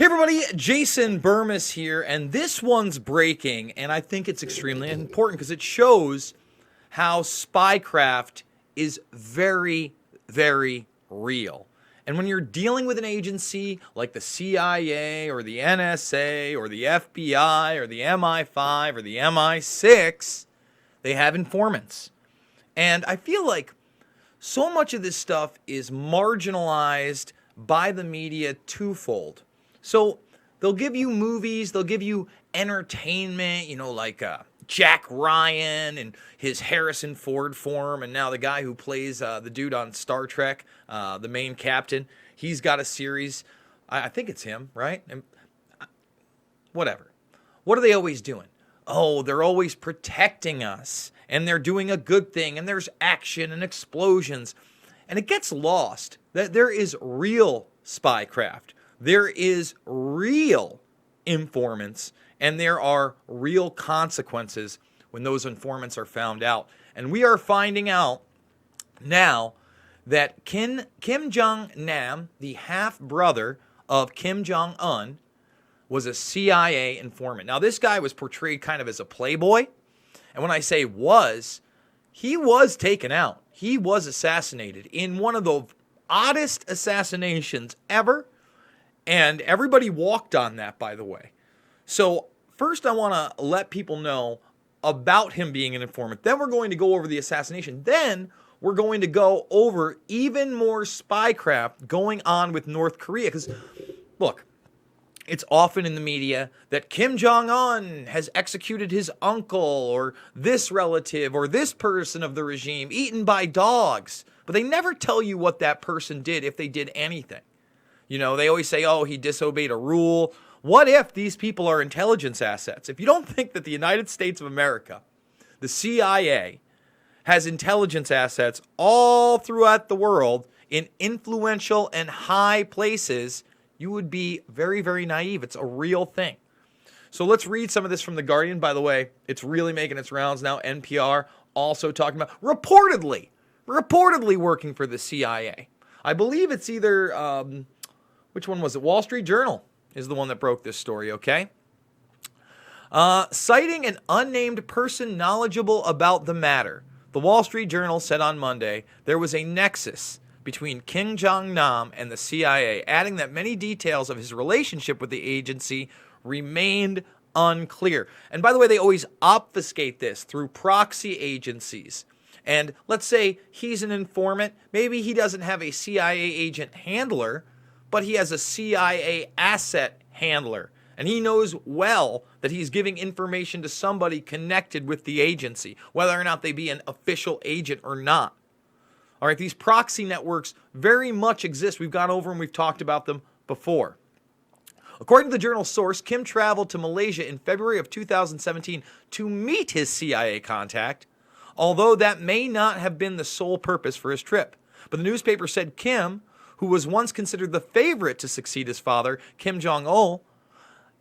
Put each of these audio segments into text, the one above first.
Everybody, Jason Burmis here, and this one's breaking, and I think it's extremely important because it shows how spycraft is very, very real. And when you're dealing with an agency like the CIA or the NSA or the FBI or the MI5 or the MI6, they have informants. And I feel like so much of this stuff is marginalized by the media twofold. So they'll give you movies, they'll give you entertainment, like Jack Ryan and his Harrison Ford form, and now the guy who plays the dude on Star Trek, the main captain, he's got a series. I think it's him, right? And whatever. What are they always doing? Oh, they're always protecting us, and they're doing a good thing, and there's action and explosions, and it gets lost that there is real spycraft. There is real informants, and there are real consequences when those informants are found out. And we are finding out now that Kim JongNam, the half-brother of Kim Jong-un, was a CIA informant. Now, this guy was portrayed kind of as a playboy. And when I say was, he was taken out. He was assassinated in one of the oddest assassinations ever. And everybody walked on that, by the way. So first I want to let people know about him being an informant. Then we're going to go over the assassination. Then we're going to go over even more spycraft going on with North Korea. Because, look, it's often in the media that Kim Jong-un has executed his uncle or this relative or this person of the regime eaten by dogs. But they never tell you what that person did if they did anything. They always say, oh, he disobeyed a rule. What if these people are intelligence assets? If you don't think that the United States of America, the CIA, has intelligence assets all throughout the world in influential and high places, you would be very, very naive. It's a real thing. So let's read some of this from The Guardian. By the way, it's really making its rounds now. NPR also talking about reportedly working for the CIA. I believe it's either... which one was it? Wall Street Journal is the one that broke this story, okay? Citing an unnamed person knowledgeable about the matter, the Wall Street Journal said on Monday there was a nexus between Kim Jong-nam and the CIA, adding that many details of his relationship with the agency remained unclear. And by the way, they always obfuscate this through proxy agencies. And let's say he's an informant. Maybe he doesn't have a CIA agent handler, but he has a CIA asset handler. And he knows well that he's giving information to somebody connected with the agency, whether or not they be an official agent or not. All right, these proxy networks very much exist. We've gone over them, we've talked about them before. According to the journal's source, Kim traveled to Malaysia in February of 2017 to meet his CIA contact, although that may not have been the sole purpose for his trip. But the newspaper said Kim, who was once considered the favorite to succeed his father, Kim Jong-il,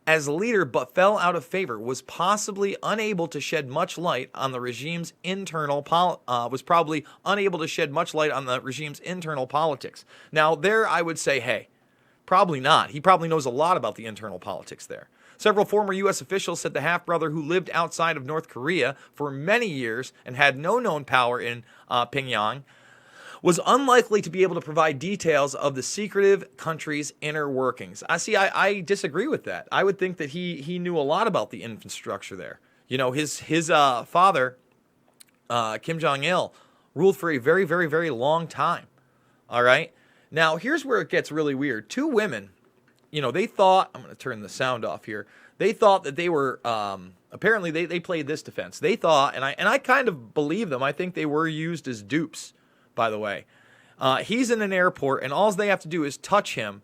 as leader but fell out of favor, was possibly unable to shed much light on the regime's internal politics. Now, there I would say, hey, probably not. He probably knows a lot about the internal politics there. Several former U.S. officials said the half-brother who lived outside of North Korea for many years and had no known power in Pyongyang was unlikely to be able to provide details of the secretive country's inner workings. I disagree with that. I would think that he knew a lot about the infrastructure there. His father, Kim Jong-il, ruled for a very, very, very long time. All right? Now, here's where it gets really weird. Two women, they thought, I'm going to turn the sound off here. They thought that they were, apparently they played this defense. They thought, and I kind of believe them, I think they were used as dupes, by the way. He's in an airport, and all they have to do is touch him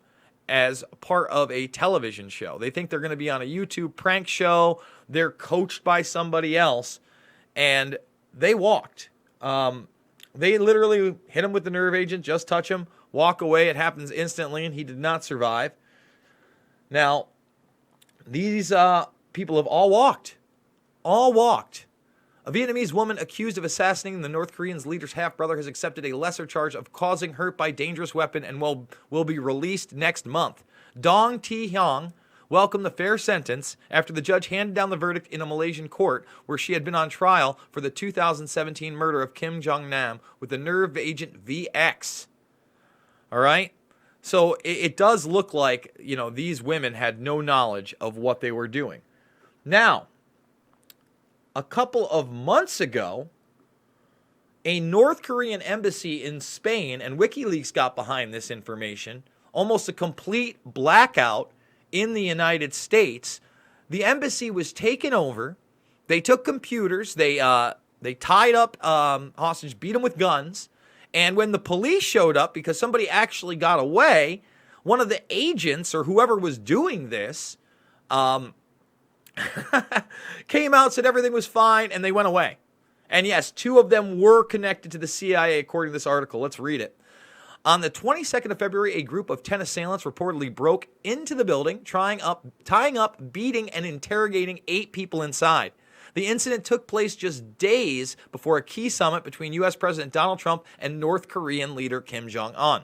as part of a television show. They think they're going to be on a YouTube prank show. They're coached by somebody else, and they walked. They literally hit him with the nerve agent, just touch him, walk away. It happens instantly, and he did not survive. Now, these people have all walked. All walked. A Vietnamese woman accused of assassinating the North Korean leader's half-brother has accepted a lesser charge of causing hurt by dangerous weapon and will be released next month. Dong Ti-hyung welcomed the fair sentence after the judge handed down the verdict in a Malaysian court where she had been on trial for the 2017 murder of Kim JongNam with the nerve agent VX. All right? So it does look like, these women had no knowledge of what they were doing. Now, a couple of months ago, a North Korean embassy in Spain, and WikiLeaks got behind this information, almost a complete blackout in the United States. The embassy was taken over. They took computers. They tied up hostages, beat them with guns. And when the police showed up, because somebody actually got away, one of the agents or whoever was doing this came out, said everything was fine, and they went away. And yes, 2 of them were connected to the CIA, according to this article. Let's read it. On the 22nd of February, a group of 10 assailants reportedly broke into the building, tying up, beating, and interrogating 8 people inside. The incident took place just days before a key summit between U.S. President Donald Trump and North Korean leader Kim Jong-un.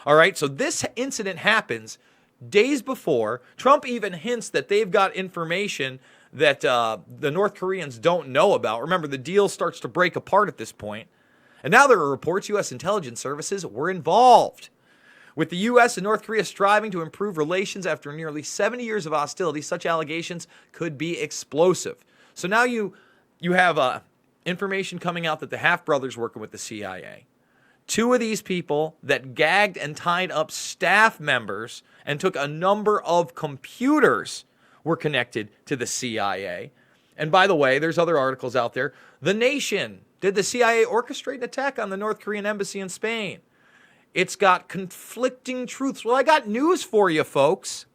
All right, so this incident happens days before. Trump even hints that they've got information that the North Koreans don't know about. Remember, the deal starts to break apart at this point. And now there are reports U.S. intelligence services were involved. With the U.S. and North Korea striving to improve relations after nearly 70 years of hostility, such allegations could be explosive. So now you have information coming out that the half-brothers working with the CIA. 2 of these people that gagged and tied up staff members and took a number of computers were connected to the CIA. And by the way, there's other articles out there. The Nation. Did the CIA orchestrate an attack on the North Korean embassy in Spain? It's got conflicting truths. Well, I got news for you, folks.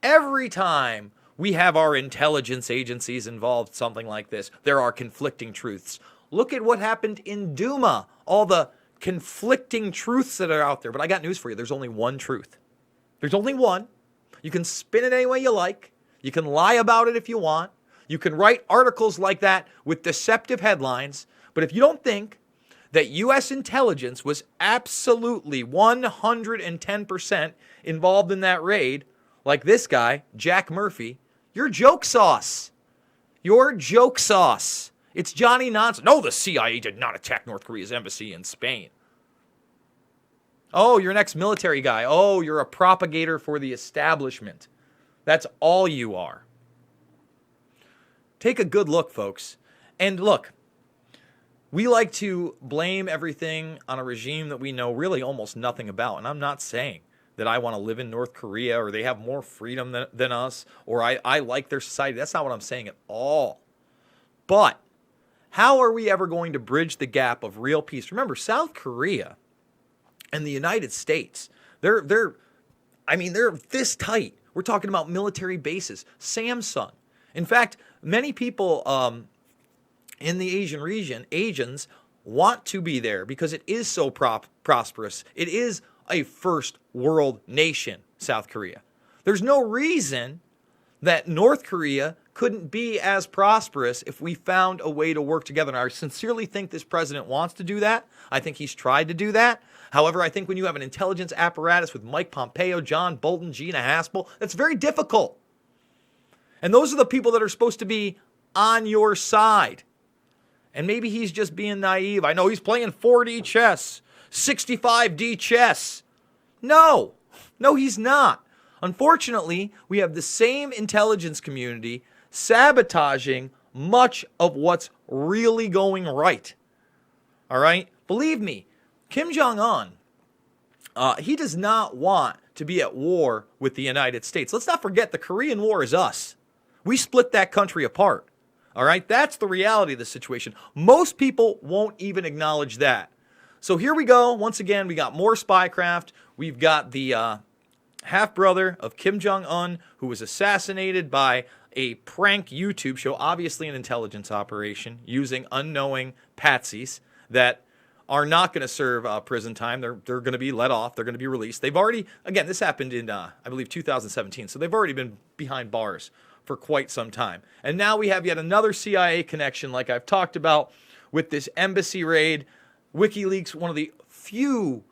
Every time we have our intelligence agencies involved in something like this, there are conflicting truths. Look at what happened in Duma, all the conflicting truths that are out there. But I got news for you. There's only one truth. There's only one. You can spin it any way you like. You can lie about it if you want. You can write articles like that with deceptive headlines. But if you don't think that U.S. intelligence was absolutely 110% involved in that raid, like this guy, Jack Murphy, you're joke sauce. You're joke sauce. It's Johnny Nonsense. No, the CIA did not attack North Korea's embassy in Spain. Oh, you're an ex-military guy. Oh, you're a propagator for the establishment. That's all you are. Take a good look, folks. And look, we like to blame everything on a regime that we know really almost nothing about. And I'm not saying that I want to live in North Korea or they have more freedom than us or I like their society. That's not what I'm saying at all. But how are we ever going to bridge the gap of real peace? Remember, South Korea and the United States, they're this tight. We're talking about military bases, Samsung. In fact, many people in the Asian region, Asians, want to be there because it is so prosperous. It is a first world nation, South Korea. There's no reason that North Korea couldn't be as prosperous if we found a way to work together. And I sincerely think this president wants to do that. I think he's tried to do that. However, I think when you have an intelligence apparatus with Mike Pompeo, John Bolton, Gina Haspel, that's very difficult. And those are the people that are supposed to be on your side. And maybe he's just being naive. I know he's playing 4D chess, 65D chess. No, he's not. Unfortunately, we have the same intelligence community sabotaging much of what's really going right. All right? Believe me, Kim Jong-un, he does not want to be at war with the United States. Let's not forget the Korean War is us. We split that country apart. All right? That's the reality of the situation. Most people won't even acknowledge that. So here we go. Once again, we got more spycraft. We've got the half-brother of Kim Jong-un who was assassinated by a prank YouTube show, obviously an intelligence operation, using unknowing patsies that are not going to serve prison time. They're going to be let off. They're going to be released. They've already, again, this happened in, I believe, 2017. So they've already been behind bars for quite some time. And now we have yet another CIA connection, like I've talked about, with this embassy raid. WikiLeaks, one of the few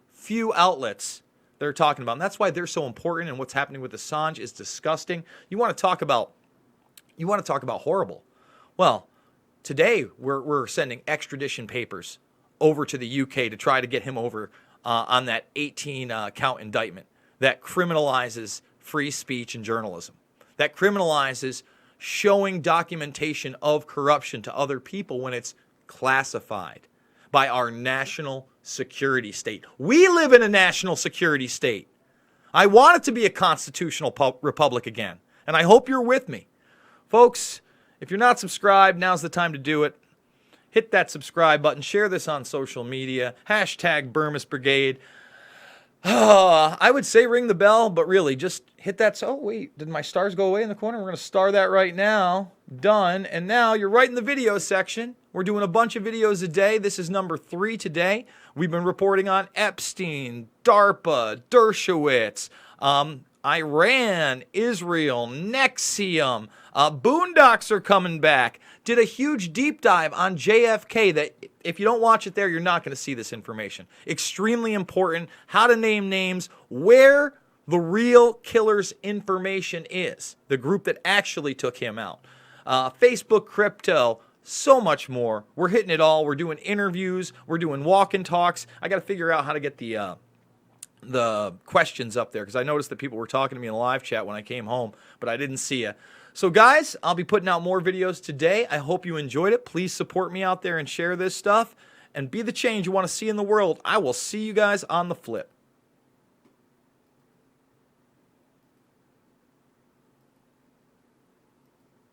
outlets they're talking about. And that's why they're so important, and what's happening with Assange is disgusting. You want to talk about horrible. Well, today we're sending extradition papers over to the UK to try to get him over on that 18 count indictment that criminalizes free speech and journalism, that criminalizes showing documentation of corruption to other people when it's classified by our national security state. We live in a national security state. I want it to be a constitutional republic again, and I hope you're with me. Folks, if you're not subscribed, now's the time to do it. Hit that subscribe button. Share this on social media. Hashtag Burmese Brigade. I would say ring the bell, but really just hit that. Oh, wait, did my stars go away in the corner? We're going to star that right now. Done. And now you're right in the video section. We're doing a bunch of videos a day. This is number 3 today. We've been reporting on Epstein, DARPA, Dershowitz, Iran, Israel, Nexium. Boondocks are coming back. Did a huge deep dive on JFK that if you don't watch it there, you're not going to see this information. Extremely important. How to name names, where the real killer's information is. The group that actually took him out. Facebook crypto, so much more. We're hitting it all. We're doing interviews. We're doing walk-in talks. I got to figure out how to get the questions up there because I noticed that people were talking to me in the live chat when I came home, but I didn't see you. So guys, I'll be putting out more videos today. I hope you enjoyed it. Please support me out there and share this stuff and be the change you want to see in the world. I will see you guys on the flip.